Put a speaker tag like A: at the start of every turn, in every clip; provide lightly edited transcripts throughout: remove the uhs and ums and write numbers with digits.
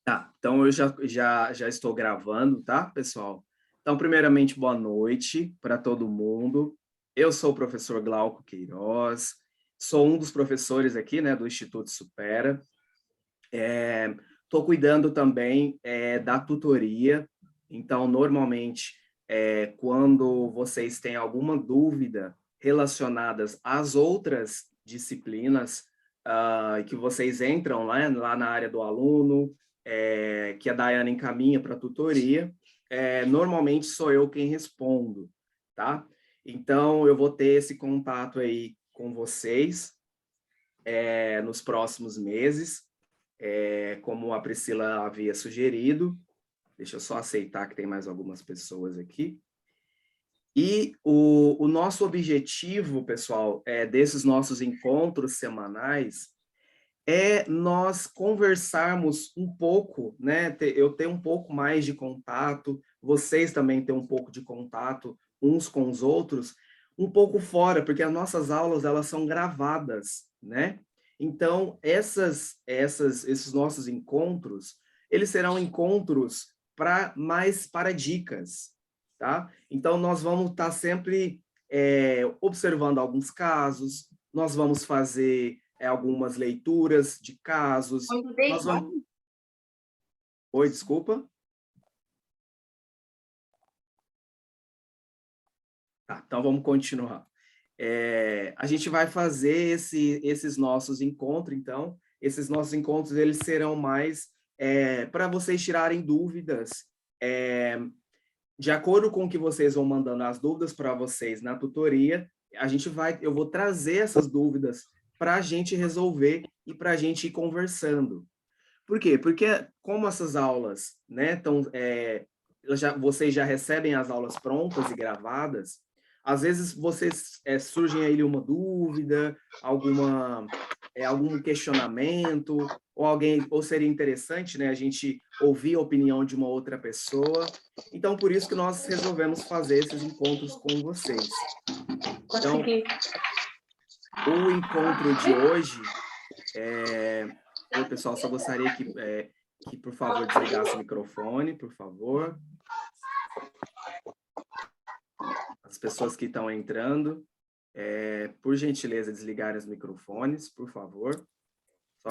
A: Tá, então eu já estou gravando, tá, pessoal? Então, primeiramente, boa noite para todo mundo. Eu sou o professor Glauco Queiroz, sou um dos professores aqui, né, do Instituto Supera. Estou cuidando também da tutoria. Então, normalmente, quando vocês têm alguma dúvida relacionadas às outras disciplinas, que vocês entram lá na área do aluno, que a Daiane encaminha para a tutoria, normalmente sou eu quem respondo, tá? Então, eu vou ter esse contato aí com vocês nos próximos meses, como a Priscila havia sugerido. Deixa eu só aceitar que tem mais algumas pessoas aqui. E o nosso objetivo, pessoal, desses nossos encontros semanais, é nós conversarmos um pouco, né? Eu ter um pouco mais de contato, vocês também ter um pouco de contato uns com os outros, um pouco fora, porque as nossas aulas, elas são gravadas, né? Então, esses nossos encontros, eles serão encontros para dicas, tá? Então, nós vamos estar sempre observando alguns casos, nós vamos fazer algumas leituras de casos. Nós vamos... Oi, desculpa. Tá, então vamos continuar. A gente vai fazer esses nossos encontros, então. Esses nossos encontros, eles serão mais para vocês tirarem dúvidas. De acordo com o que vocês vão mandando as dúvidas para vocês na tutoria, eu vou trazer essas dúvidas para a gente resolver e para a gente ir conversando. Por quê? Porque como essas aulas, né, vocês já recebem as aulas prontas e gravadas, às vezes surgem aí uma dúvida, algum questionamento, ou seria interessante, né, a gente ouvir a opinião de uma outra pessoa. Então, por isso que nós resolvemos fazer esses encontros com vocês. Então, o encontro de hoje Oi, pessoal, só gostaria que, por favor, desligasse o microfone, por favor. As pessoas que estão entrando, por gentileza, desligarem os microfones, por favor. Só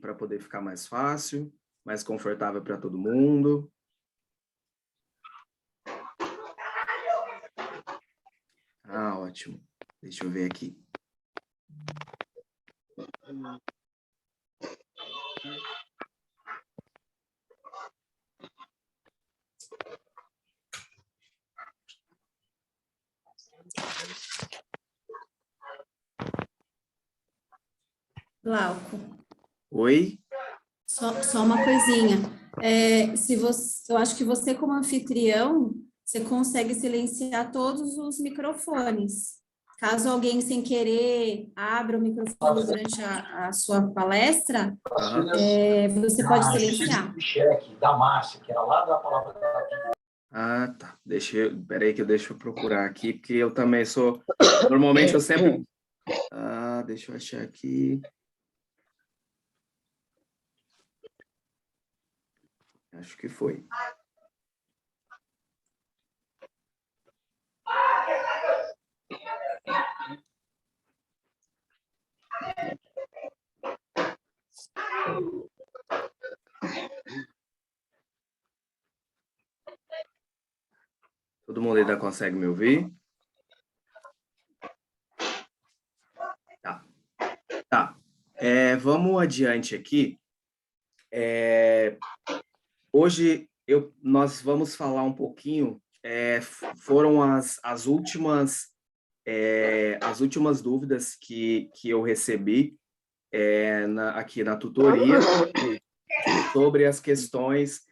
A: para poder ficar mais fácil, mais confortável para todo mundo. Ah, ótimo. Deixa eu ver aqui.
B: Glauco.
A: Oi?
B: Só uma coisinha. Eu acho que você, como anfitrião, você consegue silenciar todos os microfones. Caso alguém, sem querer, abra o microfone durante a sua palestra, você pode silenciar.
C: Da Márcia, que era lá da palavra da vida.
A: Ah, tá. Peraí que deixa eu procurar aqui, porque eu também sou... Normalmente eu sempre... Ah, deixa eu achar aqui... Acho que foi. Todo mundo ainda consegue me ouvir? Tá. Vamos adiante aqui. Hoje nós vamos falar um pouquinho, foram as últimas dúvidas que eu recebi aqui na tutoria sobre as questões,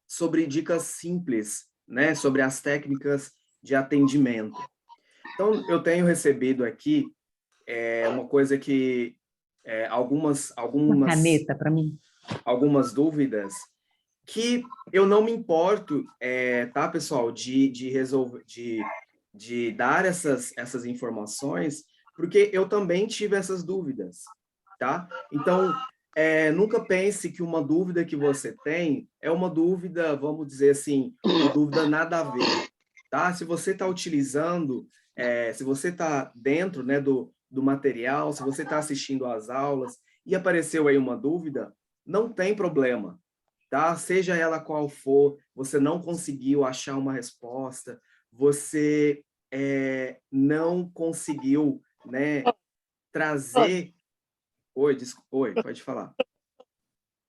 A: sobre dicas simples, né, sobre as técnicas de atendimento. Então, eu tenho recebido aqui uma coisa que
D: uma caneta para mim.
A: Algumas dúvidas que eu não me importo, tá, pessoal, de resolver, de dar essas informações, porque eu também tive essas dúvidas, tá? Então, nunca pense que uma dúvida que você tem é uma dúvida, vamos dizer assim, uma dúvida nada a ver, tá? Se você está utilizando, se você está dentro, né, do material, se você está assistindo às aulas e apareceu aí uma dúvida, não tem problema, tá? Seja ela qual for, você não conseguiu achar uma resposta, você não conseguiu, né, trazer... Oi, oi, pode falar.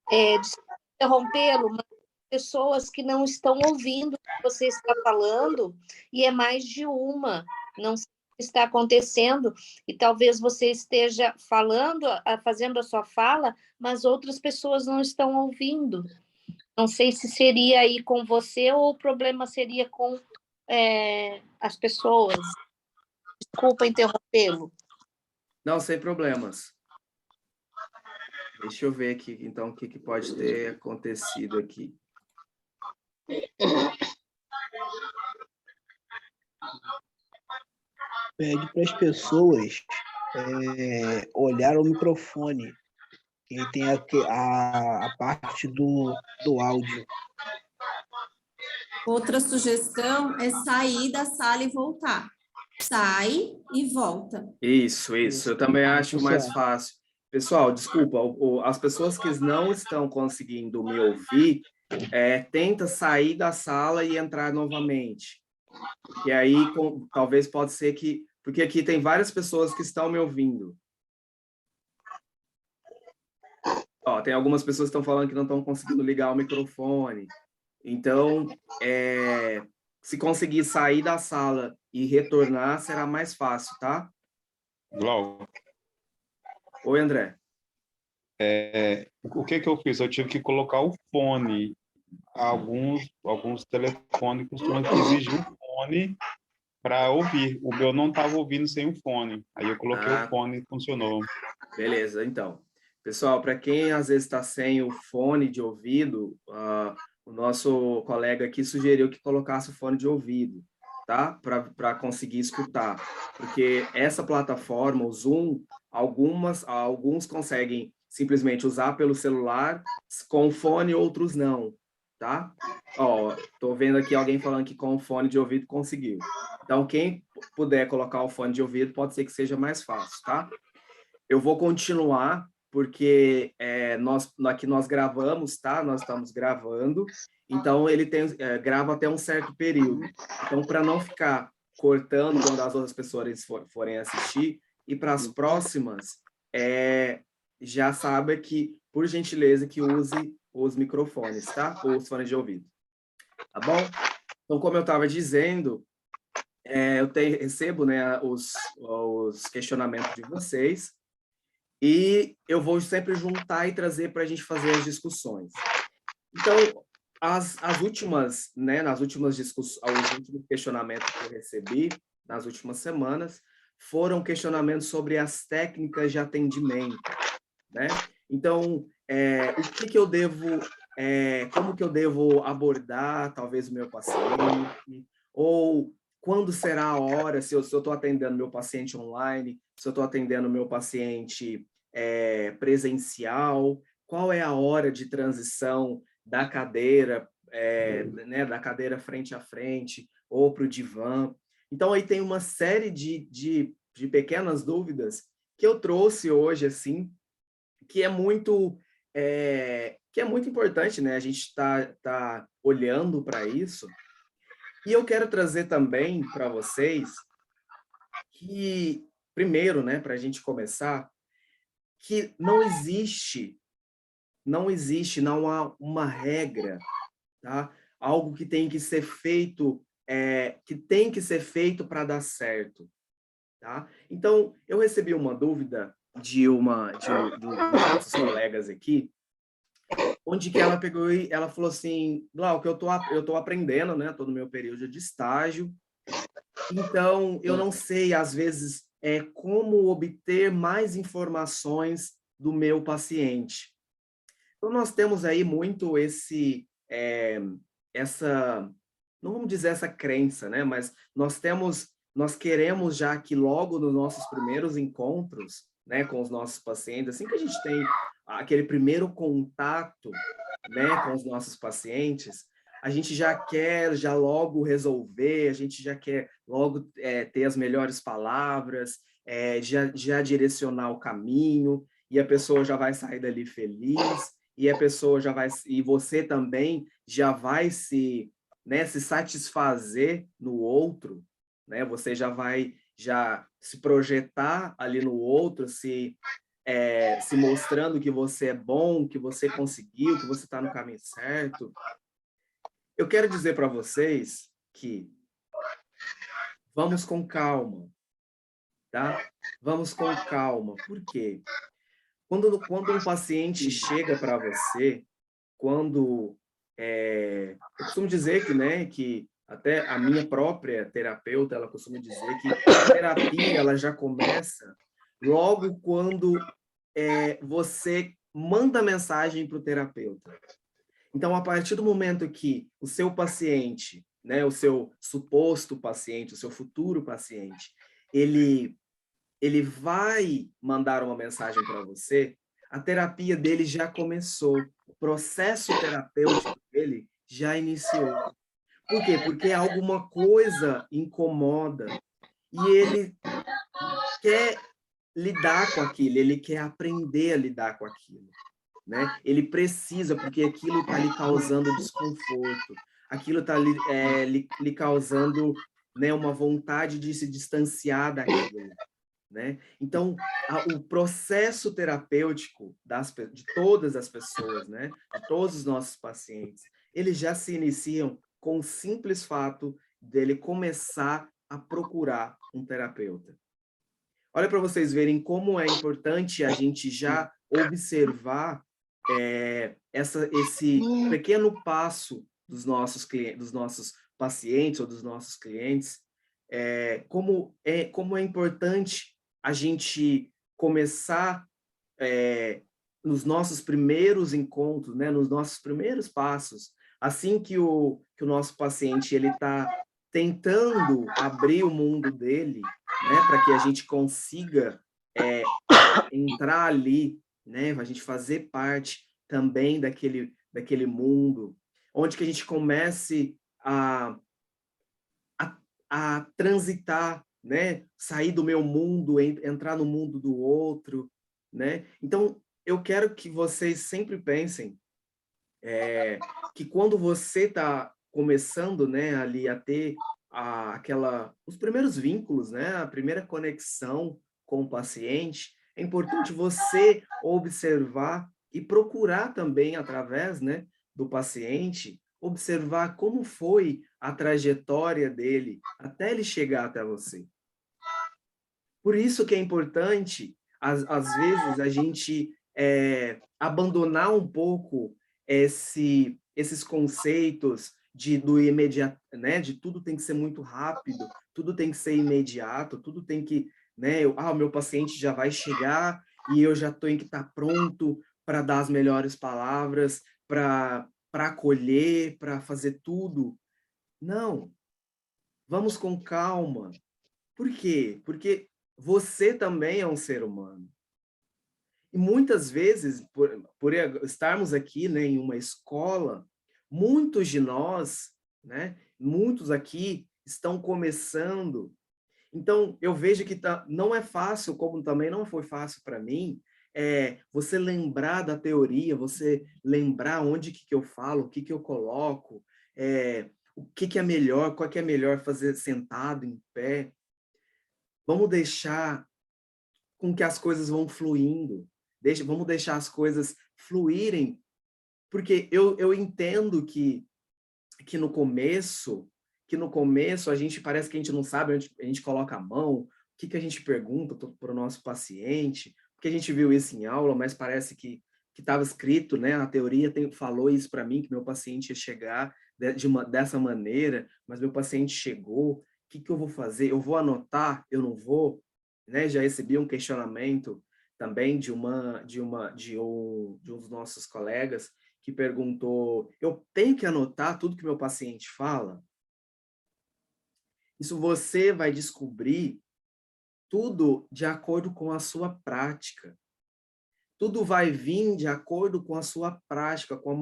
E: Desculpa interrompê-lo, mas pessoas que não estão ouvindo o que você está falando, e é mais de uma, não sei o que está acontecendo, e talvez você esteja falando, fazendo a sua fala, mas outras pessoas não estão ouvindo. Não sei se seria aí com você ou o problema seria com as pessoas. Desculpa interrompê-lo.
A: Não, sem problemas. Deixa eu ver aqui, então, o que pode ter acontecido aqui.
F: Pede para as pessoas olhar o microfone, que tem a parte do áudio.
B: Outra sugestão é sair da sala e voltar. Sai e volta.
A: Isso. Eu também acho mais fácil. Pessoal, desculpa, as pessoas que não estão conseguindo me ouvir, tenta sair da sala e entrar novamente. E aí, talvez pode ser que... Porque aqui tem várias pessoas que estão me ouvindo. Ó, tem algumas pessoas que estão falando que não estão conseguindo ligar o microfone. Então, se conseguir sair da sala e retornar, será mais fácil, tá?
G: Glauco.
A: Oi, André.
G: O que eu fiz? Eu tive que colocar o fone. Alguns telefones costumam exigir um fone para ouvir. O meu não estava ouvindo sem o fone. Aí eu coloquei o fone e funcionou.
A: Beleza, então. Pessoal, para quem às vezes está sem o fone de ouvido, o nosso colega aqui sugeriu que colocasse o fone de ouvido, tá? Para conseguir escutar. Porque essa plataforma, o Zoom, alguns conseguem simplesmente usar pelo celular com o fone, outros não, tá? Ó, tô vendo aqui alguém falando que com o fone de ouvido conseguiu. Então, quem puder colocar o fone de ouvido, pode ser que seja mais fácil, tá? Eu vou continuar, porque aqui nós gravamos, tá? Nós estamos gravando, então ele grava até um certo período. Então, para não ficar cortando quando as outras pessoas forem assistir, e para as próximas, já sabe que, por gentileza, que use os microfones, tá? Ou os fones de ouvido. Tá bom? Então, como eu estava dizendo, eu recebo, né, os questionamentos de vocês, e eu vou sempre juntar e trazer para a gente fazer as discussões. Então, as últimas, né, os últimos questionamentos que eu recebi nas últimas semanas foram questionamentos sobre as técnicas de atendimento, né? Então, o que eu devo, como que eu devo abordar, talvez, o meu paciente, ou quando será a hora, se eu estou atendendo meu paciente online, se eu estou atendendo meu paciente presencial, qual é a hora de transição da cadeira, né, da cadeira frente a frente, ou para o divã. Então, aí tem uma série de pequenas dúvidas que eu trouxe hoje, assim, que é muito importante, né? A gente tá olhando para isso. E eu quero trazer também para vocês que, primeiro, né, para a gente começar, que não há uma regra, tá? Algo que tem que ser feito, para dar certo, tá? Então, eu recebi uma dúvida de um dos nossos colegas aqui, onde que ela pegou e ela falou assim: Glauco, eu tô aprendendo, né? Tô no meu período de estágio, então eu não sei, às vezes, como obter mais informações do meu paciente. Então, nós temos aí muito essa, não vamos dizer essa crença, né? Mas nós queremos já que logo nos nossos primeiros encontros, né, com os nossos pacientes, assim que a gente tem aquele primeiro contato, né, com os nossos pacientes, a gente já quer logo resolver, a gente já quer logo ter as melhores palavras, já direcionar o caminho, e a pessoa já vai sair dali feliz, e a pessoa já vai, e você também já vai se satisfazer no outro, né? Você já vai se projetar ali no outro, se mostrando que você é bom, que você conseguiu, que você está no caminho certo. Eu quero dizer para vocês que vamos com calma, tá? Vamos com calma. Por quê? Quando um paciente chega para você, eu costumo dizer que, né, que até a minha própria terapeuta, ela costuma dizer que a terapia ela já começa logo quando você manda mensagem para o terapeuta. Então, a partir do momento que o seu paciente, né, o seu suposto paciente, o seu futuro paciente, ele vai mandar uma mensagem para você, a terapia dele já começou, o processo terapêutico dele já iniciou. Por quê? Porque alguma coisa incomoda e ele quer lidar com aquilo, ele quer aprender a lidar com aquilo, né? Ele precisa, porque aquilo está lhe causando desconforto, aquilo está lhe causando, né, uma vontade de se distanciar daquilo, né? Então, o processo terapêutico de todas as pessoas, né, de todos os nossos pacientes, eles já se iniciam com o simples fato dele começar a procurar um terapeuta. Olha para vocês verem como é importante a gente já observar esse pequeno passo dos nossos pacientes ou dos nossos clientes, como é importante a gente começar nos nossos primeiros encontros, né, nos nossos primeiros passos, assim que o nosso paciente ele está tentando abrir o mundo dele, né, para que a gente consiga entrar ali, né, a gente fazer parte também daquele mundo, onde que a gente comece a transitar, né, sair do meu mundo, entrar no mundo do outro, né? Então, eu quero que vocês sempre pensem que quando você está começando, né, ali a ter os primeiros vínculos, né, a primeira conexão com o paciente, é importante você observar e procurar também, através, né, do paciente, observar como foi a trajetória dele até ele chegar até você. Por isso que é importante, às vezes, a gente abandonar um pouco esses conceitos do imediato, né? De tudo tem que ser muito rápido, tudo tem que ser imediato, tudo tem que, né? O meu paciente já vai chegar e eu já tenho que estar pronto para dar as melhores palavras, para acolher, para fazer tudo. Não, vamos com calma. Por quê? Porque você também é um ser humano. E muitas vezes, por estarmos aqui, né, em uma escola, muitos de nós, né, muitos aqui estão começando. Então, eu vejo que não é fácil, como também não foi fácil para mim, você lembrar da teoria, você lembrar onde que eu falo, o que eu coloco, o que é melhor, qual que é melhor fazer sentado, em pé. Vamos deixar com que as coisas vão fluindo. Vamos deixar as coisas fluírem, porque eu entendo que no começo a gente parece que a gente não sabe onde a gente coloca a mão, o que a gente pergunta para o nosso paciente, porque a gente viu isso em aula, mas parece que estava escrito, né? A teoria falou isso para mim, que meu paciente ia chegar dessa maneira, mas meu paciente chegou, o que eu vou fazer? Eu vou anotar? Eu não vou? Né? Já recebi um questionamento também de um dos nossos colegas que perguntou: eu tenho que anotar tudo que meu paciente fala? Isso você vai descobrir tudo de acordo com a sua prática. Tudo vai vir de acordo com a sua prática, com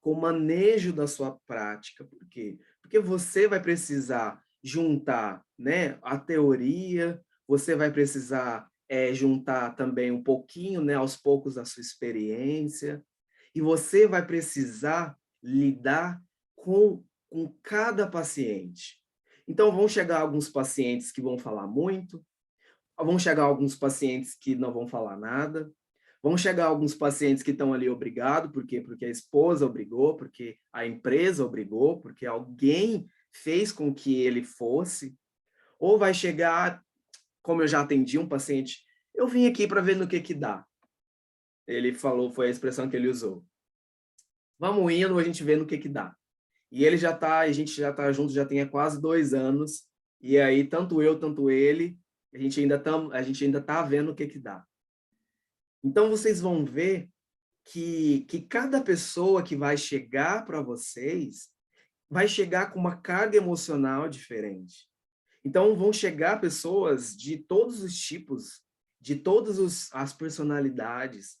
A: o manejo da sua prática. Por quê? Porque você vai precisar juntar, né, a teoria, você vai precisar juntar também um pouquinho, né, aos poucos, da sua experiência, e você vai precisar lidar com cada paciente. Então, vão chegar alguns pacientes que vão falar muito, vão chegar alguns pacientes que não vão falar nada, vão chegar alguns pacientes que estão ali obrigados, por quê? Porque a esposa obrigou, porque a empresa obrigou, porque alguém fez com que ele fosse, ou vai chegar, como eu já atendi um paciente, eu vim aqui para ver no que dá. Ele falou, foi a expressão que ele usou. Vamos indo, a gente vê no que dá. E ele já tá, a gente já está junto, já tem há quase 2 anos, e aí tanto eu, tanto ele, a gente ainda tá vendo o que dá. Então, vocês vão ver que cada pessoa que vai chegar para vocês vai chegar com uma carga emocional diferente. Então, vão chegar pessoas de todos os tipos, de todas as personalidades.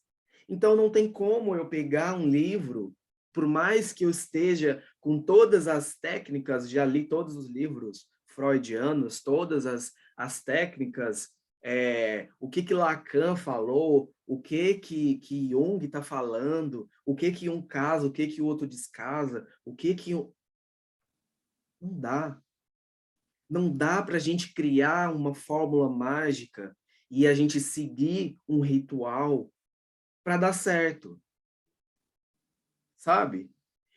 A: Então, não tem como eu pegar um livro, por mais que eu esteja com todas as técnicas, já li todos os livros freudianos, todas as técnicas, o que Lacan falou, o que Jung está falando, o que um casa, o que o outro descasa, o que... Não dá. Não dá para a gente criar uma fórmula mágica e a gente seguir um ritual para dar certo. Sabe?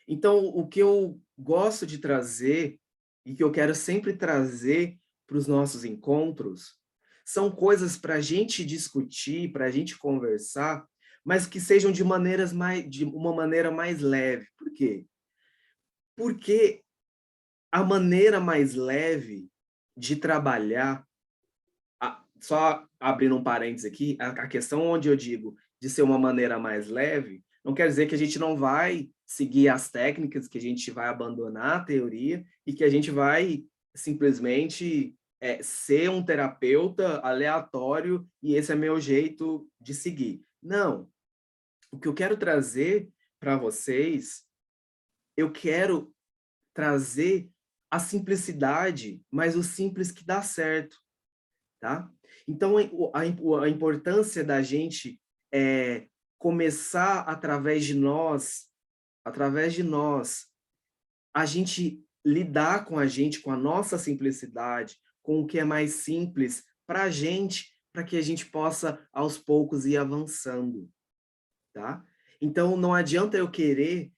A: Então, o que eu gosto de trazer e que eu quero sempre trazer para os nossos encontros são coisas para a gente discutir, para a gente conversar, mas que sejam de uma maneira mais leve. Por quê? Porque a maneira mais leve de trabalhar, só abrindo um parênteses aqui, a questão onde eu digo de ser uma maneira mais leve, não quer dizer que a gente não vai seguir as técnicas, que a gente vai abandonar a teoria e que a gente vai simplesmente ser um terapeuta aleatório e esse é meu jeito de seguir. Não. O que eu quero trazer para vocês, eu quero trazer a simplicidade, mas o simples que dá certo, tá? Então, a importância da gente começar através de nós, a gente lidar com com a nossa simplicidade, com o que é mais simples para a gente, para que a gente possa, aos poucos, ir avançando, tá? Então, não adianta eu querer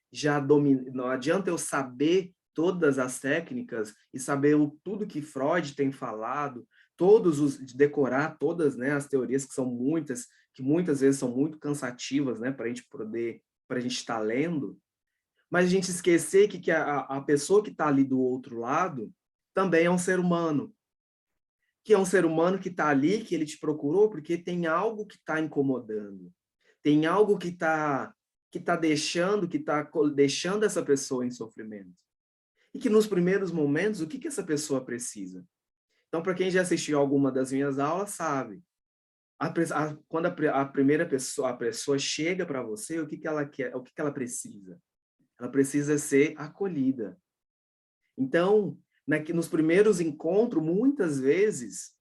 A: não adianta eu saber todas as técnicas e saber tudo que Freud tem falado, decorar todas, né, as teorias que são muitas, que muitas vezes são muito cansativas, né, para a gente estar lendo, mas a gente esquecer que a pessoa que está ali do outro lado também é um ser humano, que é um ser humano que está ali, que ele te procurou porque tem algo que está incomodando, tem algo que está deixando essa pessoa em sofrimento. E que nos primeiros momentos, o que essa pessoa precisa? Então, para quem já assistiu alguma das minhas aulas, sabe. Quando a pessoa chega para você, o que ela quer, o que ela precisa? Ela precisa ser acolhida. Então, nos primeiros encontros, muitas vezes,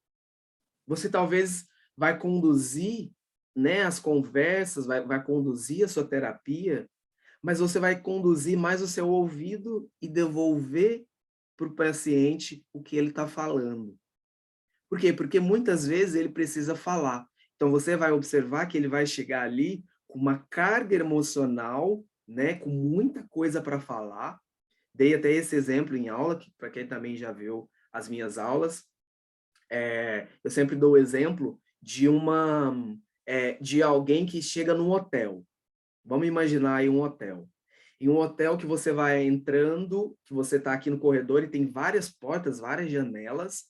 A: você talvez vai conduzir, né, as conversas, vai conduzir a sua terapia, mas você vai conduzir mais o seu ouvido e devolver para o paciente o que ele está falando. Por quê? Porque muitas vezes ele precisa falar. Então, você vai observar que ele vai chegar ali com uma carga emocional, né, com muita coisa para falar. Dei até esse exemplo em aula, para quem também já viu as minhas aulas. Eu sempre dou o exemplo de alguém que chega num hotel. Vamos imaginar aí um hotel. Em um hotel que você vai entrando, que você está aqui no corredor e tem várias portas, várias janelas,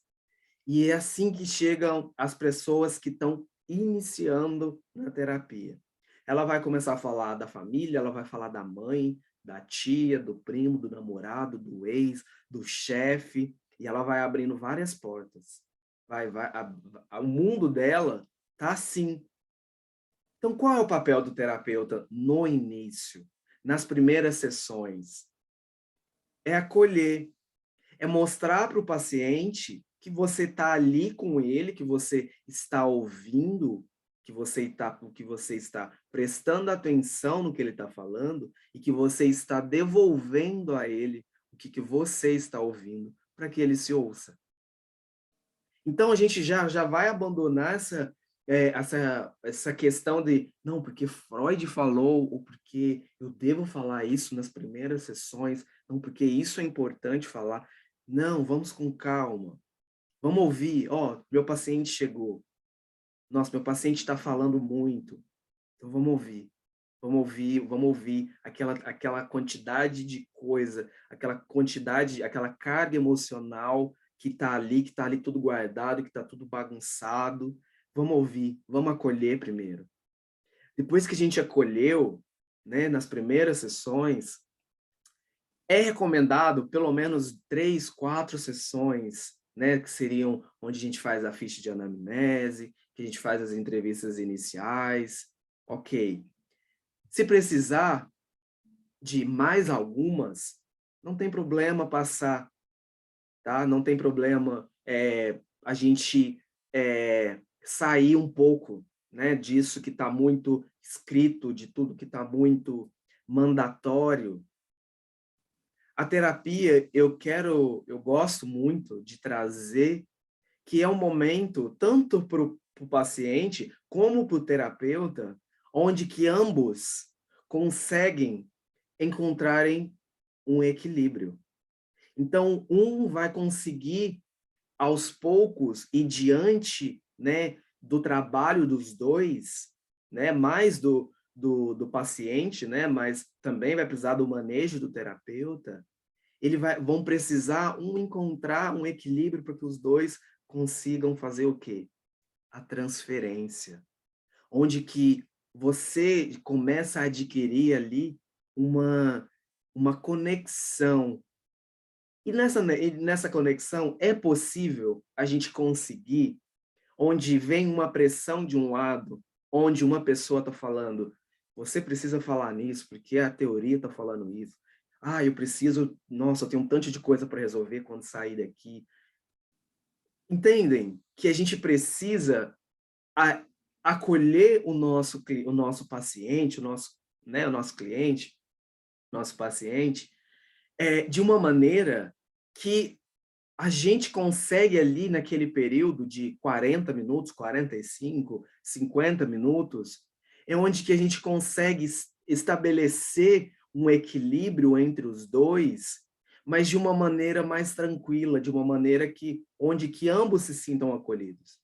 A: e é assim que chegam as pessoas que estão iniciando na terapia. Ela vai começar a falar da família, ela vai falar da mãe, da tia, do primo, do namorado, do ex, do chefe, e ela vai abrindo várias portas. o mundo dela tá assim. Então, qual é o papel do terapeuta no início, nas primeiras sessões? É acolher, é mostrar para o paciente que você está ali com ele, que você está ouvindo, que você está prestando atenção no que ele está falando e que você está devolvendo a ele o que você está ouvindo para que ele se ouça. Então, a gente já vai abandonar essa questão de, não, porque Freud falou, ou porque eu devo falar isso nas primeiras sessões, não, porque isso é importante falar. Não, vamos com calma. Vamos ouvir, meu paciente chegou. Nossa, meu paciente está falando muito. Então, vamos ouvir. Vamos ouvir aquela quantidade de coisa, aquela carga emocional que está ali tudo guardado, que está tudo bagunçado. Vamos ouvir, vamos acolher primeiro. Depois que a gente acolheu, né, nas primeiras sessões, é recomendado pelo menos 3, 4 sessões, né, que seriam onde a gente faz a ficha de anamnese, que a gente faz as entrevistas iniciais. Ok. Se precisar de mais algumas, não tem problema passar, tá? Não tem problema a gente sair um pouco, né, disso que está muito escrito, de tudo que está muito mandatório. A terapia, eu gosto muito de trazer que é um momento, tanto para o paciente como para o terapeuta, onde que ambos conseguem encontrarem um equilíbrio. Então, um vai conseguir, aos poucos, e diante, né, do trabalho dos dois, né, mais do paciente, né, mas também vai precisar do manejo do terapeuta, vão precisar encontrar um equilíbrio para que os dois consigam fazer o quê? A transferência. Onde que você começa a adquirir ali uma conexão. E nessa conexão é possível a gente conseguir, onde vem uma pressão de um lado, onde uma pessoa está falando, você precisa falar nisso, porque a teoria está falando isso. Eu preciso, nossa, eu tenho um tanto de coisa para resolver quando sair daqui. Entendem que a gente precisa acolher o nosso paciente, o nosso cliente, nosso paciente, de uma maneira que a gente consegue ali naquele período de 40 minutos, 45, 50 minutos, é onde que a gente consegue estabelecer um equilíbrio entre os dois, mas de uma maneira mais tranquila, de uma maneira onde que ambos se sintam acolhidos.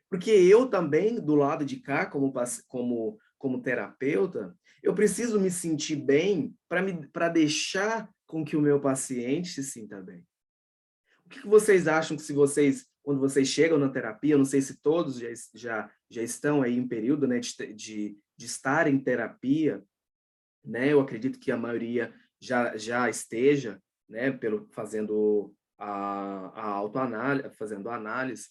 A: Porque eu também, do lado de cá, como terapeuta, eu preciso me sentir bem para deixar com que o meu paciente se sinta bem. O que vocês acham que quando vocês chegam na terapia, não sei se todos já estão aí em período, né, de estar em terapia, né? Eu acredito que a maioria já esteja, né, fazendo a autoanálise, fazendo a análise.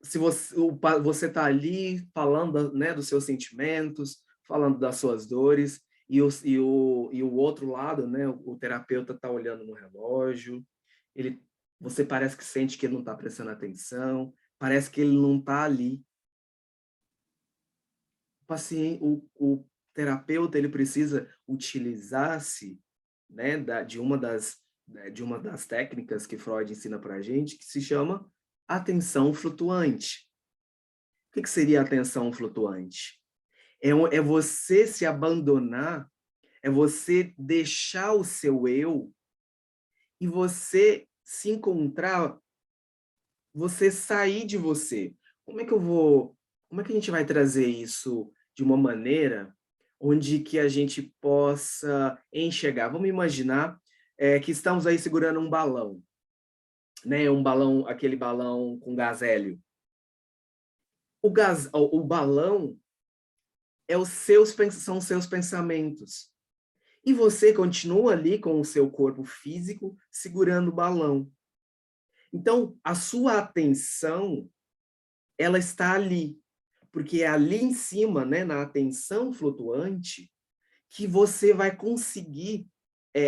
A: Se você está ali falando, né, dos seus sentimentos, falando das suas dores, e o outro lado, né, o terapeuta está olhando no relógio, você parece que sente que ele não está prestando atenção, parece que ele não está ali. O terapeuta ele precisa utilizar-se, né, de uma das técnicas que Freud ensina para a gente, que se chama atenção flutuante. O que seria atenção flutuante? É você se abandonar, é você deixar o seu eu e você se encontrar, você sair de você. Como é que a gente vai trazer isso de uma maneira onde que a gente possa enxergar? Vamos imaginar que estamos aí segurando um balão, né? Aquele balão com gás hélio. O balão são os seus pensamentos. E você continua ali com o seu corpo físico segurando o balão. Então, a sua atenção, ela está ali, porque é ali em cima, né, na atenção flutuante, que você vai conseguir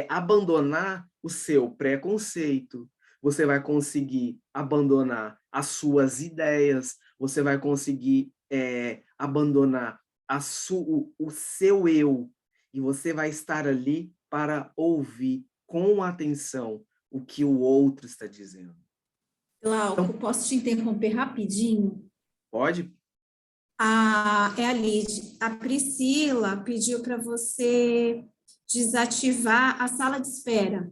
A: abandonar o seu preconceito, você vai conseguir abandonar as suas ideias, você vai conseguir abandonar o seu eu, e você vai estar ali para ouvir com atenção o que o outro está dizendo.
B: Glauco,
A: Então,
B: posso te interromper rapidinho?
A: pode?
B: É a Lid. A Priscila pediu para você desativar a sala de espera.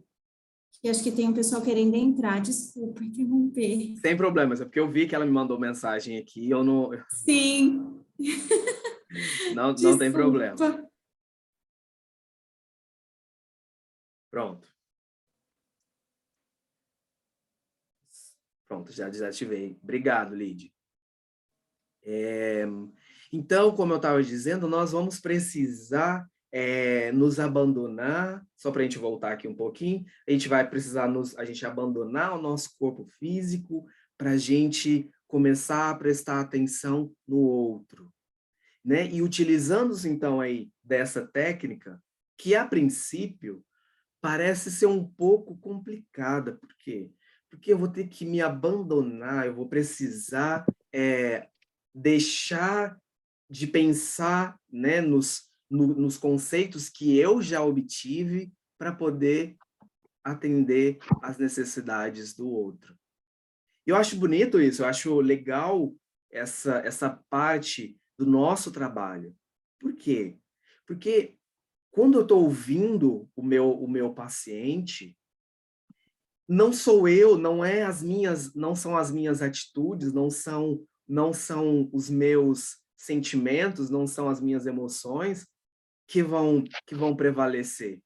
B: Que acho que tem um pessoal querendo entrar. Desculpa interromper.
A: Sem problemas, é porque eu vi que ela me mandou mensagem aqui, eu não...
B: Sim.
A: Não tem problema. Pronto. Pronto, já desativei. Obrigado, Lid. Então, como eu estava dizendo, nós vamos precisar nos abandonar, só para a gente voltar aqui um pouquinho, a gente vai precisar a gente abandonar o nosso corpo físico para a gente começar a prestar atenção no outro, né? E utilizando-se, então, aí dessa técnica, que a princípio parece ser um pouco complicada. Por quê? Porque eu vou ter que me abandonar, eu vou precisar deixar de pensar, né, nos conceitos que eu já obtive para poder atender às necessidades do outro. Eu acho bonito isso, eu acho legal essa parte do nosso trabalho. Por quê? Porque quando eu estou ouvindo o meu paciente, não sou eu, não são as minhas atitudes, não são os meus sentimentos, não são as minhas emoções que vão prevalecer.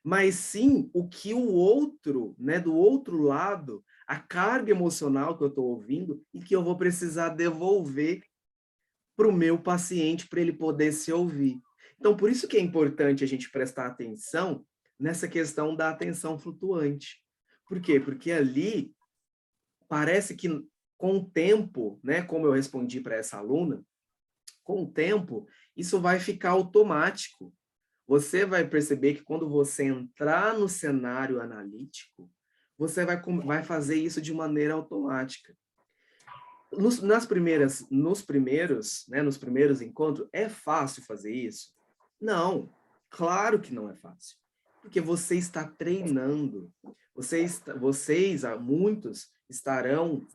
A: Mas sim o que o outro, né, do outro lado, a carga emocional que eu estou ouvindo e que eu vou precisar devolver para o meu paciente, para ele poder se ouvir. Então, por isso que é importante a gente prestar atenção nessa questão da atenção flutuante. Por quê? Porque ali parece que com o tempo, né, como eu respondi para essa aluna, com o tempo, isso vai ficar automático. Você vai perceber que quando você entrar no cenário analítico, você vai fazer isso de maneira automática. Nos primeiros encontros, é fácil fazer isso? Não, claro que não é fácil. Porque você está treinando. Muitos estarão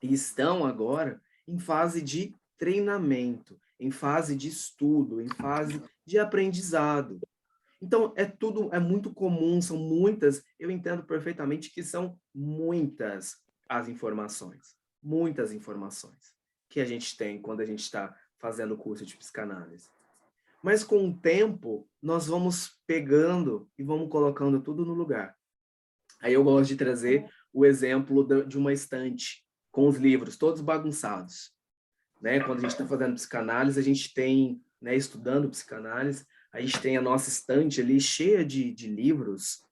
A: e estão agora em fase de treinamento, em fase de estudo, em fase de aprendizado. Então, é muito comum, são muitas, eu entendo perfeitamente que são muitas muitas informações que a gente tem quando a gente está fazendo o curso de psicanálise. Mas com o tempo, nós vamos pegando e vamos colocando tudo no lugar. Aí eu gosto de trazer o exemplo de uma estante com os livros todos bagunçados, né? Quando a gente está fazendo psicanálise, a gente tem, né, estudando psicanálise, a gente tem a nossa estante ali cheia de livros,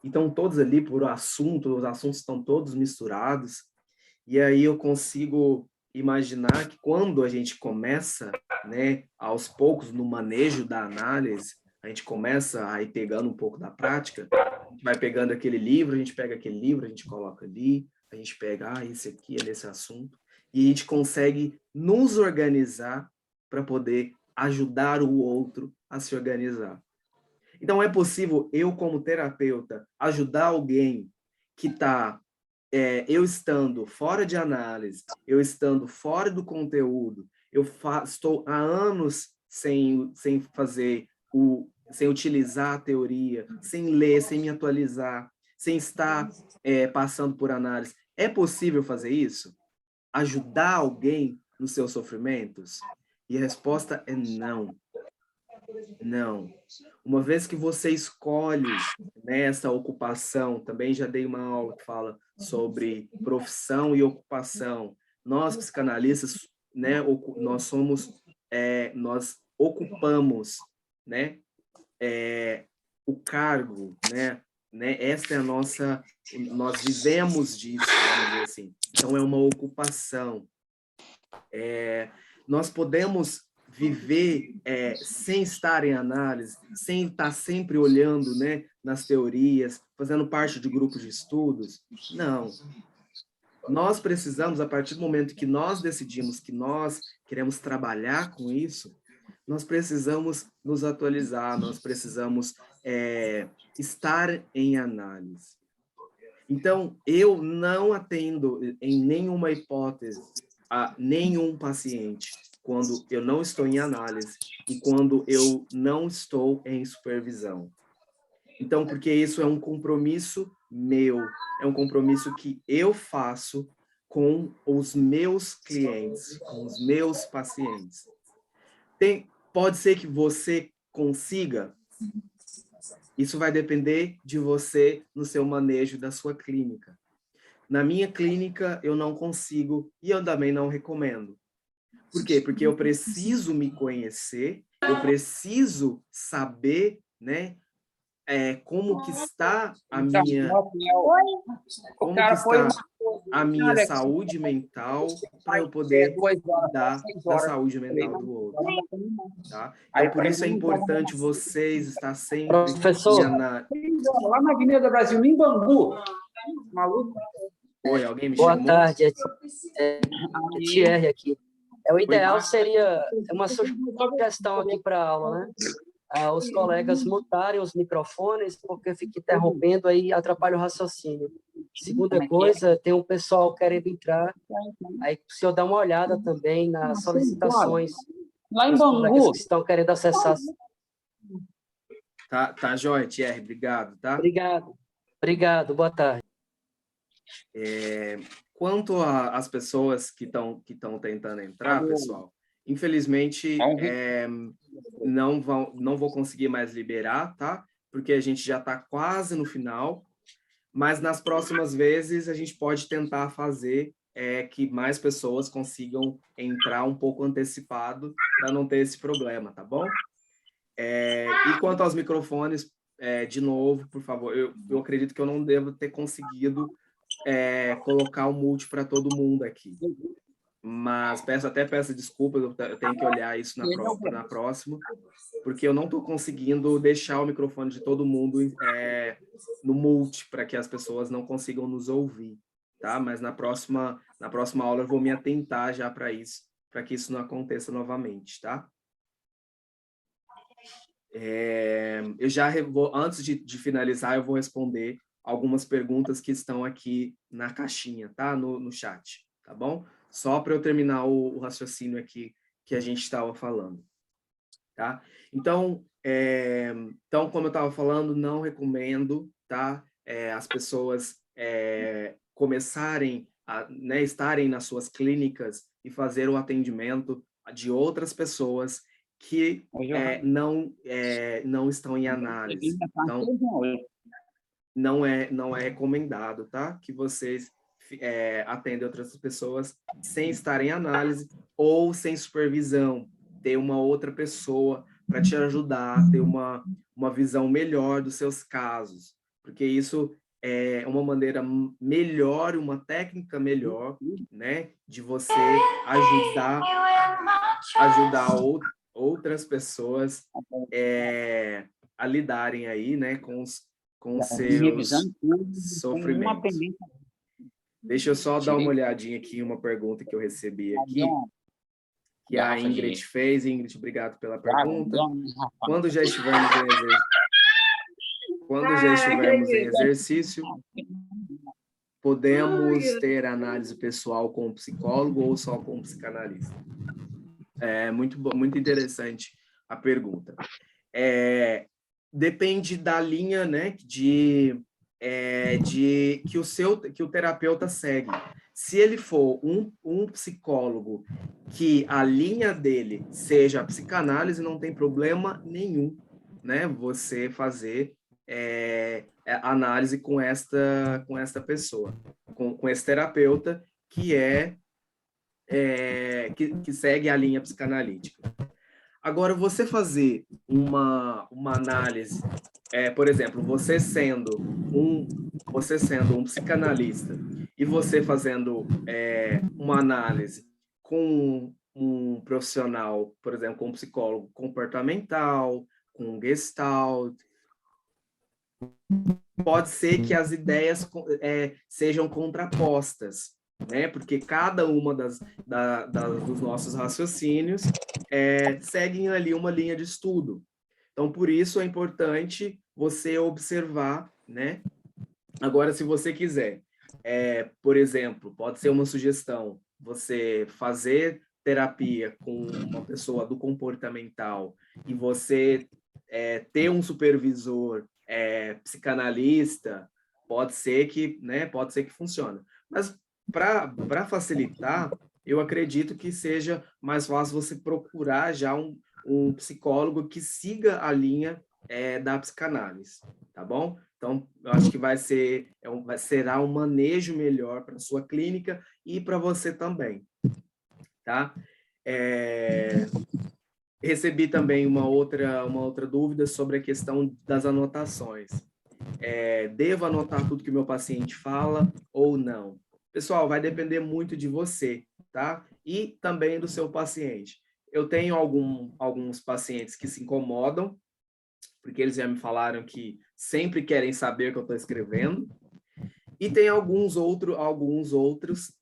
A: então todos ali por assunto, os assuntos estão todos misturados, e aí eu consigo imaginar que quando a gente começa, né, aos poucos no manejo da análise, a gente começa a ir pegando um pouco da prática, a gente vai pegando aquele livro, a gente pega aquele livro, a gente coloca ali, a gente pega, esse aqui é nesse assunto, e a gente consegue nos organizar para poder ajudar o outro a se organizar. Então, é possível eu, como terapeuta, ajudar alguém que está, eu estando fora de análise, eu estando fora do conteúdo, estou há anos sem utilizar a teoria, sem ler, sem me atualizar, sem estar passando por análise. É possível fazer isso? Ajudar alguém nos seus sofrimentos? E a resposta é não. Não. Uma vez que você escolhe, né, essa ocupação, também já dei uma aula que fala sobre profissão e ocupação. Nós, psicanalistas, né, nós ocupamos, né, o cargo, né, né? Esta é a nossa... Nós vivemos disso, vamos dizer assim. Então, é uma ocupação. Nós podemos viver sem estar em análise, sem estar sempre olhando, né, nas teorias, fazendo parte de grupos de estudos? Não. Nós precisamos, a partir do momento que nós decidimos que nós queremos trabalhar com isso, nós precisamos nos atualizar, nós precisamos estar em análise. Então, eu não atendo em nenhuma hipótese a nenhum paciente quando eu não estou em análise e quando eu não estou em supervisão. Então, porque isso é um compromisso meu, é um compromisso que eu faço com os meus clientes, com os meus pacientes. Pode ser que você consiga, isso vai depender de você no seu manejo da sua clínica. Na minha clínica, eu não consigo e eu também não recomendo. Por quê? Porque eu preciso me conhecer, eu preciso saber, né, como que está a minha, como que está a minha saúde mental para eu poder cuidar da saúde mental do outro. Tá? Então, por isso é importante vocês estar sempre...
C: Professor, lá na Avenida Brasil, em Bangu, maluco.
A: Oi, alguém me
D: Boa
A: chamou?
D: tarde, é Thierry aqui. O ideal seria uma sugestão aqui para a aula, né? Os colegas mutarem os microfones, porque fica interrompendo, aí atrapalha o raciocínio. Segunda coisa, tem um pessoal querendo entrar, aí o senhor dá uma olhada também nas solicitações.
C: Lá em Bangu.
D: Que estão querendo acessar.
A: Tá jóia, Thierry, obrigado, tá?
D: Obrigado, boa tarde.
A: Quanto às pessoas que estão tentando entrar, pessoal, infelizmente, não vou conseguir mais liberar, tá? Porque a gente já está quase no final, mas nas próximas vezes a gente pode tentar fazer que mais pessoas consigam entrar um pouco antecipado para não ter esse problema, tá bom? E quanto aos microfones, de novo, por favor, eu acredito que eu não devo ter conseguido colocar o mute para todo mundo aqui. Mas peço desculpas, eu tenho que olhar isso na próxima, porque eu não estou conseguindo deixar o microfone de todo mundo no mute, para que as pessoas não consigam nos ouvir, tá? Mas na próxima aula eu vou me atentar já para isso, para que isso não aconteça novamente, tá? Eu já vou, antes de finalizar, eu vou responder algumas perguntas que estão aqui na caixinha, tá? No chat, tá bom? Só para eu terminar o raciocínio aqui que a gente estava falando, tá? Então, como eu estava falando, não recomendo, tá? As pessoas começarem a, né, estarem nas suas clínicas e fazer o atendimento de outras pessoas que não estão em análise. Então, não é recomendado, tá? Que vocês atendem outras pessoas sem estar em análise ou sem supervisão, ter uma outra pessoa para te ajudar, ter uma visão melhor dos seus casos, porque isso é uma maneira melhor, uma técnica melhor, né, de você ajudar outras pessoas a lidarem aí, né, com seus sofrimentos. Deixa eu só dar uma olhadinha aqui em uma pergunta que eu recebi aqui, que a Ingrid fez. Ingrid, obrigado pela pergunta. Quando já estivermos em exercício, podemos ter análise pessoal com o psicólogo ou só com o psicanalista? Muito interessante a pergunta. Depende da linha, né, que o terapeuta segue. Se ele for um psicólogo que a linha dele seja a psicanálise, não tem problema nenhum, né, você fazer análise com esta pessoa, com esse terapeuta que que segue a linha psicanalítica. Agora, você fazer uma análise, por exemplo, você sendo você sendo um psicanalista e você fazendo uma análise com um profissional, por exemplo, com um psicólogo comportamental, com um gestalt, pode ser que as ideias sejam contrapostas, né? Porque cada uma dos nossos raciocínios seguem ali uma linha de estudo. Então, por isso é importante você observar, né? Agora, se você quiser, por exemplo, pode ser uma sugestão, você fazer terapia com uma pessoa do comportamental e você ter um supervisor psicanalista, pode ser que funcione. Mas para facilitar, eu acredito que seja mais fácil você procurar já um psicólogo que siga a linha da psicanálise, tá bom? Então, eu acho que será um manejo melhor para a sua clínica e para você também, tá? Recebi também uma outra dúvida sobre a questão das anotações. Devo anotar tudo que o meu paciente fala ou não? Pessoal, vai depender muito de você, tá? E também do seu paciente. Eu tenho alguns pacientes que se incomodam, porque eles já me falaram que sempre querem saber o que eu estou escrevendo, e tem alguns outros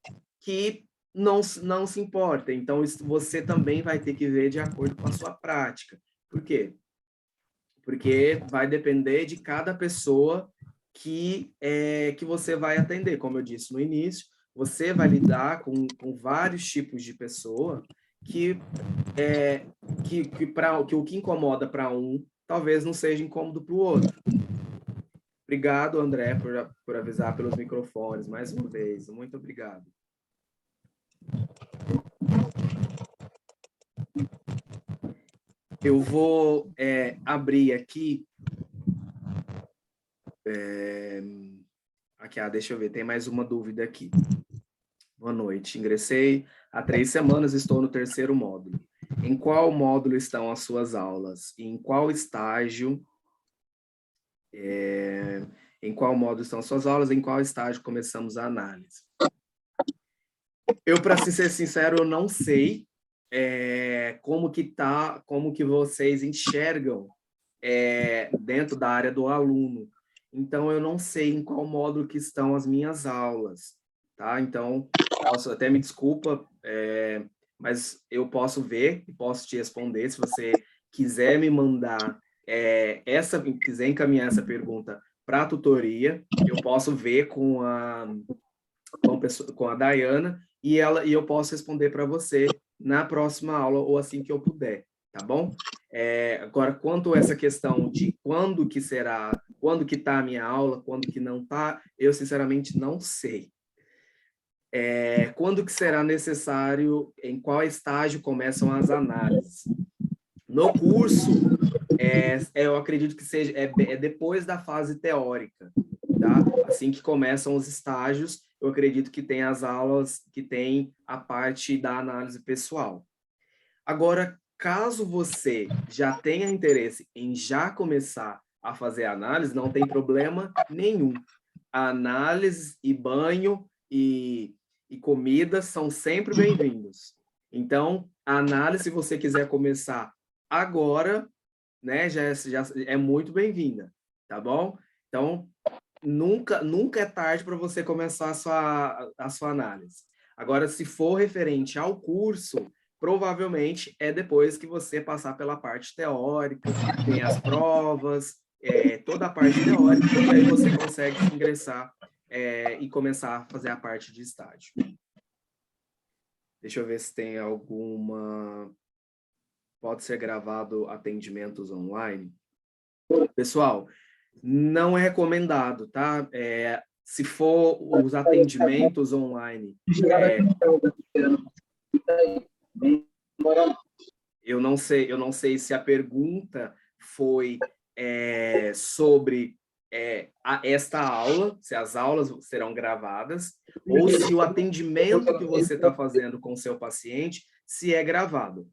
A: que não se importam. Então, você também vai ter que ver de acordo com a sua prática. Por quê? Porque vai depender de cada pessoa que você vai atender. Como eu disse no início, você vai lidar com vários tipos de pessoa que o que incomoda para um, talvez não seja incômodo para o outro. Obrigado, André, por avisar pelos microfones, mais uma vez. Muito obrigado. Eu vou abrir aqui. Deixa eu ver, tem mais uma dúvida aqui. Boa noite. Ingressei há 3 semanas, estou no 3º módulo. Em qual módulo estão as suas aulas? E em qual estágio? Em qual módulo estão as suas aulas? Em qual estágio começamos a análise? Eu, para ser sincero, eu não sei como que vocês enxergam dentro da área do aluno. Então, eu não sei em qual módulo que estão as minhas aulas, tá? Então, até me desculpa, mas eu posso ver e posso te responder. Se você quiser me mandar quiser encaminhar essa pergunta para a tutoria, eu posso ver com a Dayana e eu posso responder para você na próxima aula ou assim que eu puder, tá bom? Agora, quanto a essa questão de quando que está a minha aula, quando que não está, eu sinceramente não sei. Quando que será necessário, em qual estágio começam as análises? No curso, eu acredito que seja depois da fase teórica, tá? Assim que começam os estágios, eu acredito que tem as aulas que tem a parte da análise pessoal. Agora, caso você já tenha interesse em já começar a fazer a análise, não tem problema nenhum. A análise e banho e comida são sempre bem-vindos. Então, a análise, se você quiser começar agora, né, já é muito bem-vinda, tá bom? Então, nunca é tarde para você começar a sua análise. Agora, se for referente ao curso, provavelmente é depois que você passar pela parte teórica, tem as provas, toda a parte teórica, e aí você consegue ingressar e começar a fazer a parte de estágio. Deixa eu ver se tem alguma... Pode ser gravado atendimentos online. Pessoal, não é recomendado, tá? Se for os atendimentos online, eu não sei se a pergunta foi sobre esta aula, se as aulas serão gravadas, ou se o atendimento que você está fazendo com o seu paciente, se é gravado.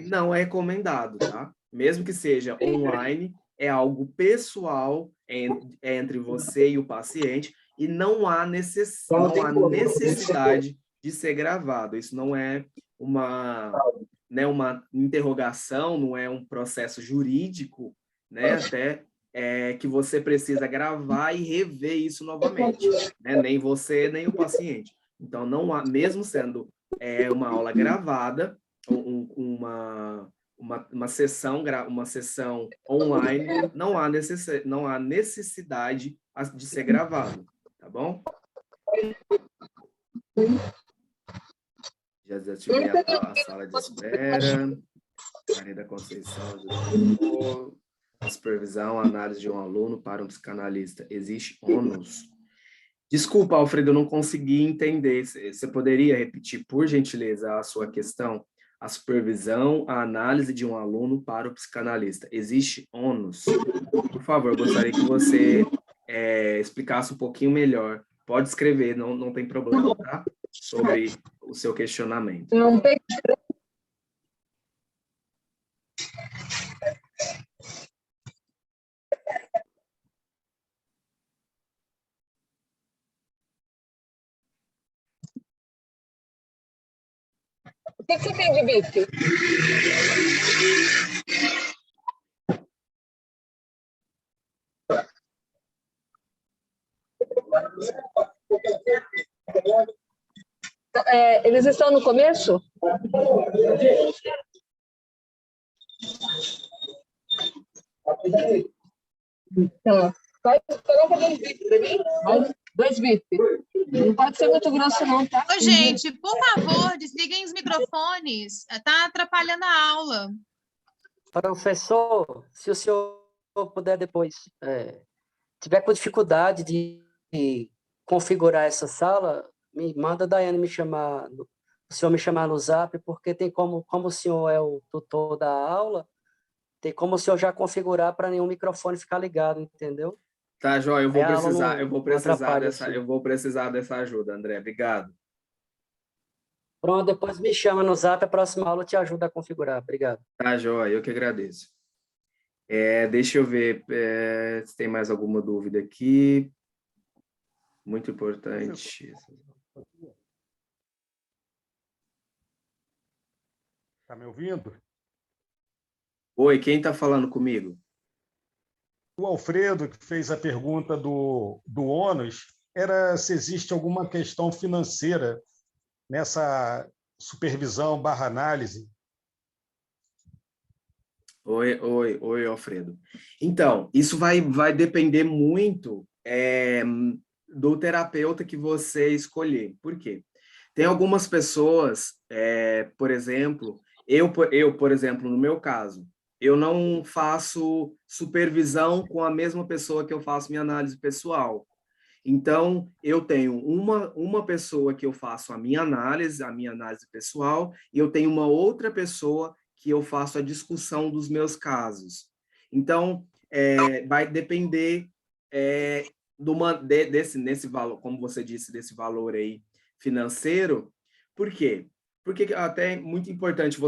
A: Não é recomendado, tá? Mesmo que seja online, é algo pessoal entre você e o paciente, e não há necessidade de ser gravado. Isso não é uma interrogação, não é um processo jurídico, né? Até que você precisa gravar e rever isso novamente, né? Nem você, nem o paciente. Então, não há, mesmo sendo uma aula gravada, uma sessão online, não há necessidade de ser gravado, tá bom? Já desativei a sala de espera. Maria da Conceição, a supervisão, a análise de um aluno para um psicanalista. Existe ônus? Desculpa, Alfredo, eu não consegui entender. Você poderia repetir, por gentileza, a sua questão? A supervisão, a análise de um aluno para o psicanalista. Existe ônus? Por favor, eu gostaria que você explicasse um pouquinho melhor. Pode escrever, não tem problema, tá? Sobre o seu questionamento.
H: Não tem. O que você tem de bife? Eles estão no começo? Então, coloca 2 bifes para mim. 2 bifes. Não pode ser muito grosso, não, tá?
I: Ô, gente, por favor, desliguem os microfones. Está atrapalhando a aula.
D: Professor, se o senhor puder depois, tiver com dificuldade de configurar essa sala, me manda a Daiane me chamar, o senhor me chamar no Zap, porque tem como o senhor é o tutor da aula, tem como o senhor já configurar para nenhum microfone ficar ligado, entendeu?
A: Tá, Jó, eu vou precisar dessa ajuda, André. Obrigado.
D: Pronto, depois me chama no Zap, a próxima aula eu te ajuda a configurar. Obrigado.
A: Tá, Jó, eu que agradeço. Deixa eu ver se tem mais alguma dúvida aqui. Muito importante.
J: Tá me ouvindo?
A: Oi, quem está falando comigo?
J: O Alfredo, que fez a pergunta do ônus, era se existe alguma questão financeira nessa supervisão / análise.
A: Oi, Alfredo. Então, isso vai depender muito do terapeuta que você escolher. Por quê? Tem algumas pessoas, por exemplo, por exemplo, no meu caso, eu não faço supervisão com a mesma pessoa que eu faço minha análise pessoal. Então, eu tenho uma pessoa que eu faço a minha análise pessoal, e eu tenho uma outra pessoa que eu faço a discussão dos meus casos. Então, vai depender nesse valor, como você disse, desse valor aí financeiro. Por quê? Porque até é muito importante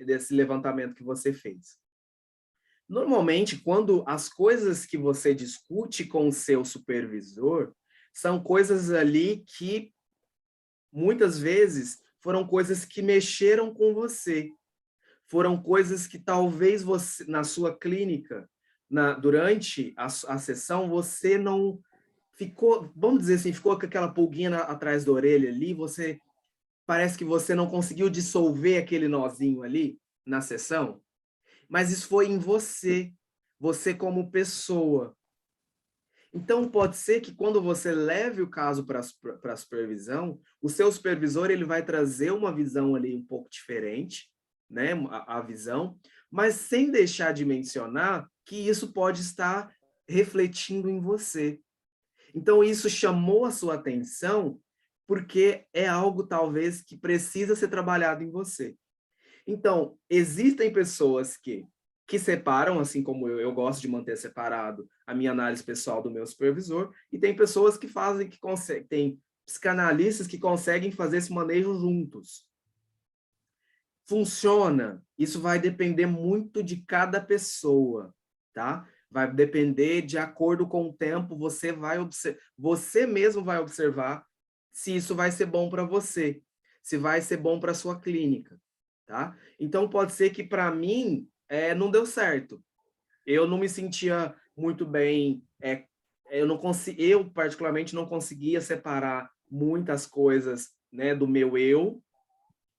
A: desse levantamento que você fez. Normalmente, quando as coisas que você discute com o seu supervisor são coisas ali que, muitas vezes, foram coisas que mexeram com você. Foram coisas que talvez você, na sua clínica, durante a sessão, você não ficou, vamos dizer assim, ficou com aquela pulguinha atrás da orelha ali, parece que você não conseguiu dissolver aquele nozinho ali na sessão. Mas isso foi em você como pessoa. Então, pode ser que quando você leve o caso para a supervisão, o seu supervisor ele vai trazer uma visão ali um pouco diferente, né, a visão, mas sem deixar de mencionar que isso pode estar refletindo em você. Então, isso chamou a sua atenção porque é algo, talvez, que precisa ser trabalhado em você. Então, existem pessoas que separam, assim como eu gosto de manter separado a minha análise pessoal do meu supervisor, e tem pessoas que fazem, tem psicanalistas que conseguem fazer esse manejo juntos. Funciona? Isso vai depender muito de cada pessoa, tá? vai depender de acordo com o tempo, você mesmo vai observar se isso vai ser bom para você, se vai ser bom para sua clínica, tá? Então, pode ser que para mim não deu certo. Eu não me sentia muito bem, eu particularmente não conseguia separar muitas coisas, né, do meu eu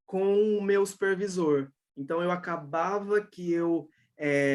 A: com o meu supervisor. Então, eu acabava que eu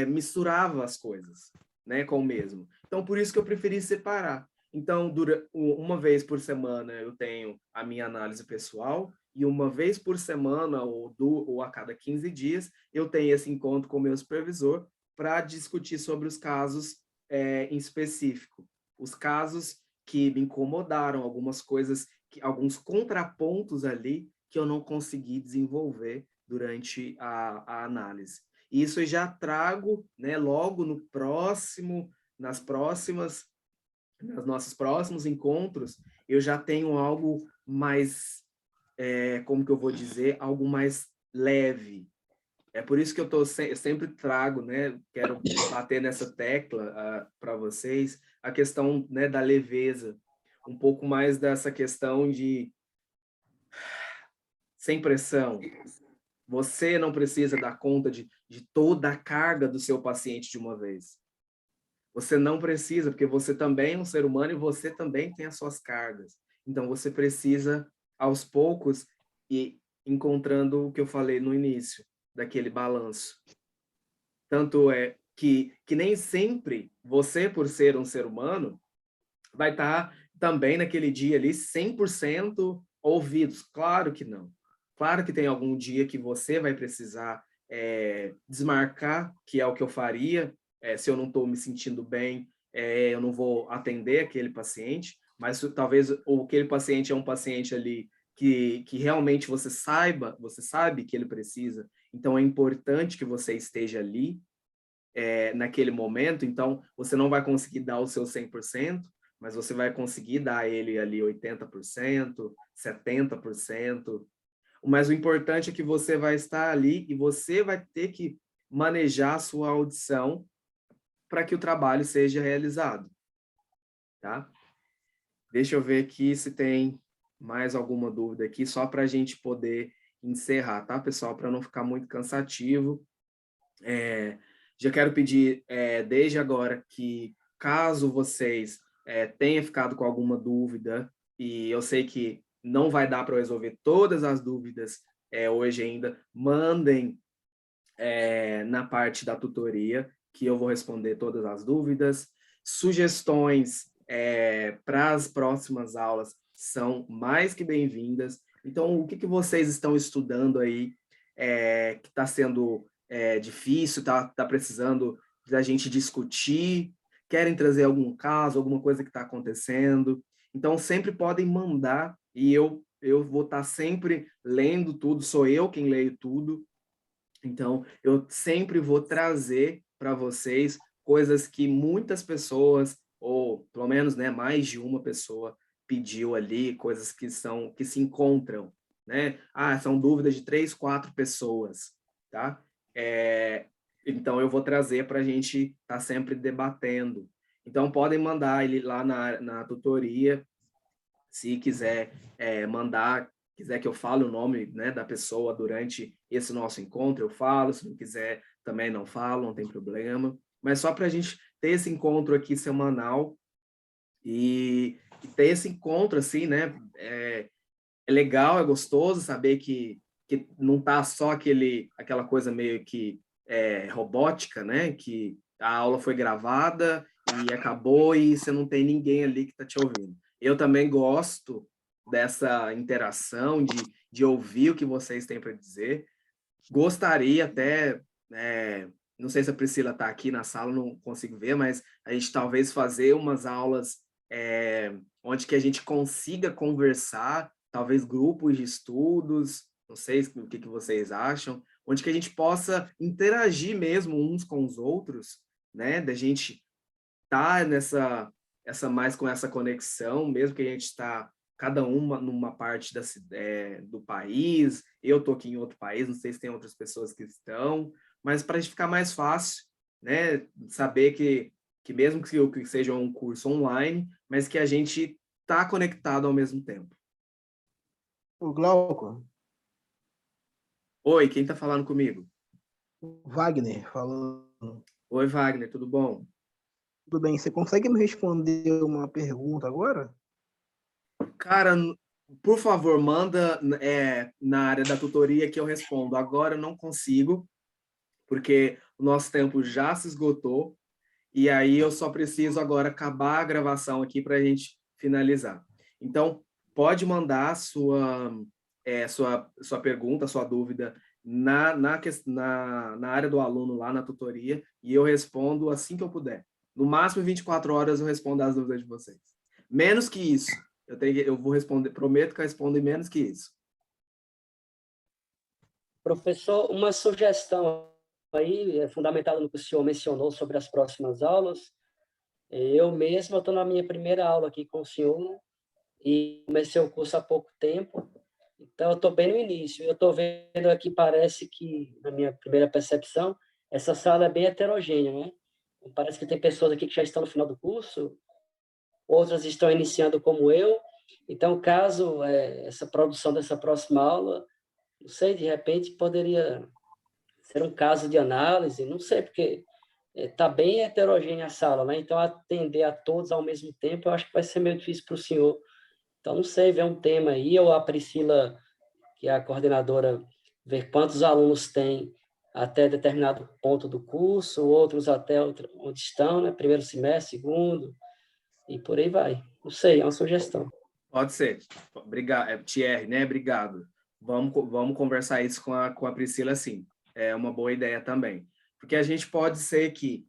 A: misturava as coisas, né, com o mesmo. Então, por isso que eu preferi separar. Então, uma vez por semana eu tenho a minha análise pessoal e uma vez por semana ou a cada 15 dias eu tenho esse encontro com o meu supervisor para discutir sobre os casos em específico. Os casos que me incomodaram, algumas coisas, alguns contrapontos ali que eu não consegui desenvolver durante a análise. E isso eu já trago, né, logo no próximo, nos nossos próximos encontros, eu já tenho algo mais, como que eu vou dizer, algo mais leve. É por isso que eu sempre trago, né, quero bater nessa tecla para vocês, a questão, né, da leveza, um pouco mais dessa questão de sem pressão. Você não precisa dar conta de toda a carga do seu paciente de uma vez. Você não precisa, porque você também é um ser humano e você também tem as suas cargas. Então, você precisa, aos poucos, ir encontrando o que eu falei no início, daquele balanço. Tanto é que nem sempre você, por ser um ser humano, vai estar também naquele dia ali 100% ouvidos. Claro que não. Claro que tem algum dia que você vai precisar desmarcar, que é o que eu faria, se eu não estou me sentindo bem, eu não vou atender aquele paciente, mas talvez aquele paciente é um paciente ali que realmente você sabe que ele precisa, então é importante que você esteja ali naquele momento, então você não vai conseguir dar o seu 100%, mas você vai conseguir dar a ele ali 80%, 70%, mas o importante é que você vai estar ali e você vai ter que manejar a sua audição para que o trabalho seja realizado, tá? Deixa eu ver aqui se tem mais alguma dúvida aqui, só para a gente poder encerrar, tá, pessoal? Para não ficar muito cansativo. Já quero pedir desde agora que, caso vocês tenham ficado com alguma dúvida, e eu sei que não vai dar para resolver todas as dúvidas hoje ainda, mandem na parte da tutoria, que eu vou responder todas as dúvidas. Sugestões para as próximas aulas são mais que bem-vindas. Então, o que vocês estão estudando aí que está sendo difícil, tá precisando da gente discutir? Querem trazer algum caso, alguma coisa que está acontecendo? Então, sempre podem mandar e eu vou estar sempre lendo tudo, sou eu quem leio tudo. Então, eu sempre vou trazer para vocês coisas que muitas pessoas, ou pelo menos, né, mais de uma pessoa pediu ali, coisas que se encontram, né? São dúvidas de 3, 4 pessoas, tá? Então, eu vou trazer para a gente estar sempre debatendo. Então, podem mandar ele lá na tutoria, se quiser mandar, quiser que eu fale o nome, né, da pessoa durante esse nosso encontro, eu falo. Se não quiser, também não falo, não tem problema. Mas só para a gente ter esse encontro aqui semanal e ter esse encontro, assim, né? É legal, é gostoso saber que não tá só aquela coisa meio que robótica, né? Que a aula foi gravada e acabou e você não tem ninguém ali que está te ouvindo. Eu também gosto dessa interação, de ouvir o que vocês têm para dizer. Gostaria até, não sei se a Priscila está aqui na sala, não consigo ver, mas a gente talvez fazer umas aulas onde que a gente consiga conversar, talvez grupos de estudos, não sei o que vocês acham, onde que a gente possa interagir mesmo uns com os outros, né? Da gente estar mais com essa conexão, mesmo que a gente está cada uma numa parte do país, eu estou aqui em outro país, não sei se tem outras pessoas que estão, mas para a gente ficar mais fácil, né? Saber que que mesmo que seja um curso online, mas que a gente está conectado ao mesmo tempo.
F: O Glauco,
A: Oi, quem está falando comigo?
F: Wagner, falando.
A: Oi, Wagner, tudo bom?
F: Tudo bem, você consegue me responder uma pergunta agora?
A: Cara, por favor, manda na área da tutoria que eu respondo. Agora eu não consigo, porque o nosso tempo já se esgotou, e aí eu só preciso agora acabar a gravação aqui para a gente finalizar. Então, pode mandar sua pergunta, sua dúvida na área do aluno lá na tutoria, e eu respondo assim que eu puder. No máximo 24 horas eu respondo as dúvidas de vocês. Menos que isso. Eu vou responder, prometo que eu respondo em menos que isso.
D: Professor, uma sugestão aí, fundamentada no que o senhor mencionou sobre as próximas aulas. Eu mesmo estou na minha primeira aula aqui com o senhor e comecei o curso há pouco tempo, então eu estou bem no início. Eu estou vendo aqui, parece que, na minha primeira percepção, essa sala é bem heterogênea, né? Parece que tem pessoas aqui que já estão no final do curso, outras estão iniciando como eu. Então, caso essa produção dessa próxima aula, não sei, de repente poderia ser um caso de análise, não sei, porque está bem heterogênea a sala, né? Então, atender a todos ao mesmo tempo, eu acho que vai ser meio difícil para o senhor. Então, não sei, ver um tema aí, ou a Priscila, que é a coordenadora, ver quantos alunos tem até determinado ponto do curso, outros até onde estão, né? Primeiro semestre, segundo, e por aí vai. Não sei, é uma sugestão.
A: Pode ser. Obrigado, Thierry, né? Obrigado. Vamos conversar isso com a Priscila, sim. É uma boa ideia também. Porque a gente pode ser que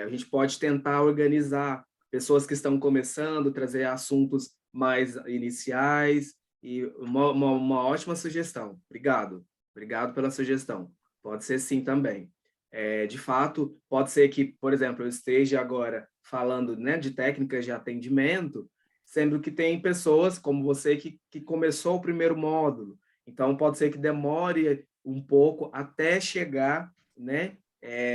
A: a gente pode tentar organizar pessoas que estão começando, trazer assuntos mais iniciais, e uma ótima sugestão. Obrigado. Obrigado pela sugestão. Pode ser sim também. De fato, pode ser que, por exemplo, eu esteja agora falando, né, de técnicas de atendimento, sendo que tem pessoas como você que começou o primeiro módulo. Então, pode ser que demore um pouco até chegar, né,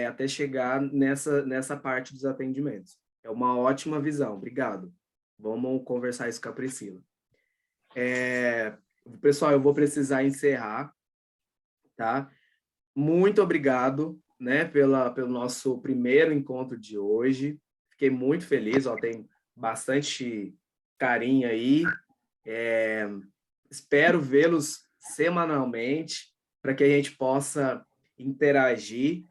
A: até chegar nessa parte dos atendimentos. É uma ótima visão, obrigado. Vamos conversar isso com a Priscila. Pessoal, eu vou precisar encerrar, tá? Muito obrigado, né, pelo nosso primeiro encontro de hoje. Fiquei muito feliz, ó, tem bastante carinho aí. Espero vê-los semanalmente para que a gente possa interagir.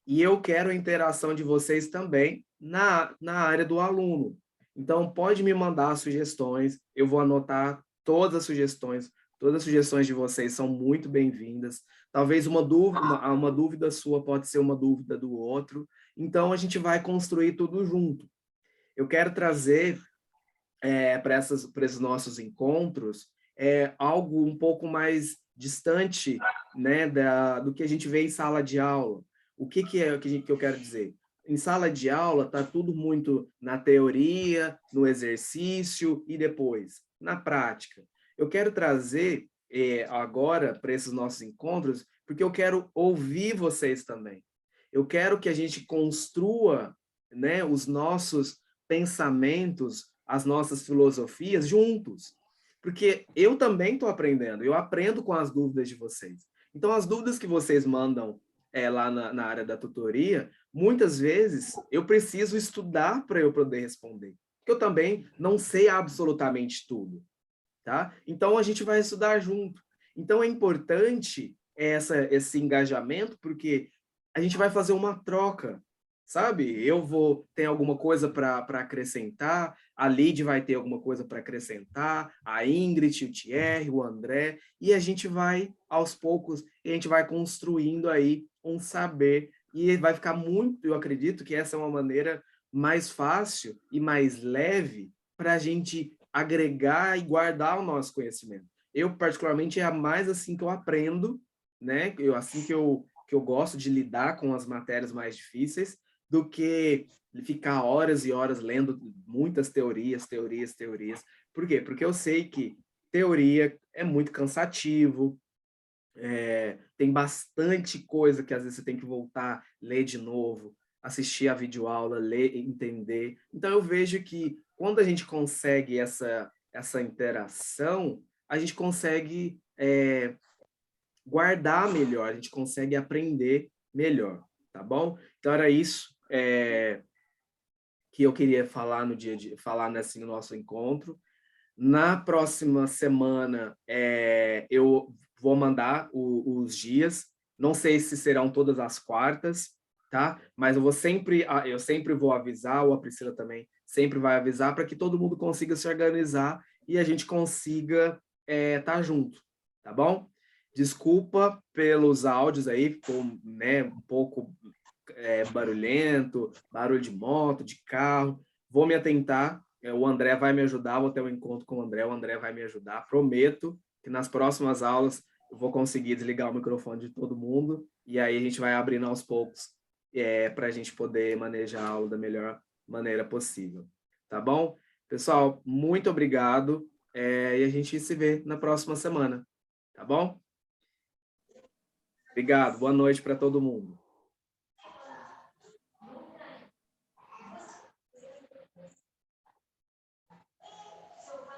A: E eu quero a interação de vocês também na área do aluno. Então, pode me mandar sugestões, eu vou anotar todas as sugestões de vocês são muito bem-vindas. Talvez uma dúvida sua pode ser uma dúvida do outro. Então, a gente vai construir tudo junto. Eu quero trazer para esses nossos encontros algo um pouco mais distante, né, do que a gente vê em sala de aula. O que eu quero dizer? Em sala de aula está tudo muito na teoria, no exercício e depois na prática. Eu quero trazer agora para esses nossos encontros, porque eu quero ouvir vocês também. Eu quero que a gente construa, né, os nossos pensamentos, as nossas filosofias juntos. Porque eu também estou aprendendo, eu aprendo com as dúvidas de vocês. Então, as dúvidas que vocês mandam lá na área da tutoria, muitas vezes eu preciso estudar para eu poder responder. Porque eu também não sei absolutamente tudo. Tá? Então, a gente vai estudar junto. Então, é importante esse engajamento, porque a gente vai fazer uma troca, sabe? Tem alguma coisa para acrescentar, a Lid vai ter alguma coisa para acrescentar, a Ingrid, o Thierry, o André, e a gente vai, aos poucos, a gente vai construindo aí um saber, e vai ficar muito, eu acredito que essa é uma maneira mais fácil e mais leve para a gente agregar e guardar o nosso conhecimento. Eu, particularmente, é mais assim que eu aprendo, né? Assim que eu gosto de lidar com as matérias mais difíceis, do que ficar horas e horas lendo muitas teorias. Por quê? Porque eu sei que teoria é muito cansativo, tem bastante coisa que às vezes você tem que voltar, ler de novo. assistir a videoaula, ler, entender. Então, eu vejo que quando a gente consegue essa interação, a gente consegue guardar melhor, a gente consegue aprender melhor, tá bom? Então, era isso que eu queria falar falar nesse nosso encontro. Na próxima semana, eu vou mandar os dias, não sei se serão todas as quartas, tá? Mas eu sempre vou avisar, ou a Priscila também sempre vai avisar, para que todo mundo consiga se organizar e a gente consiga estar junto, tá bom? Desculpa pelos áudios aí, ficou, né, um pouco barulhento, barulho de moto, de carro. Vou me atentar, o André vai me ajudar, vou ter um encontro com o André vai me ajudar. Prometo que nas próximas aulas eu vou conseguir desligar o microfone de todo mundo e aí a gente vai abrindo aos poucos para a gente poder manejar a aula da melhor maneira possível. Tá bom? Pessoal, muito obrigado e a gente se vê na próxima semana. Tá bom? Obrigado. Boa noite para todo mundo.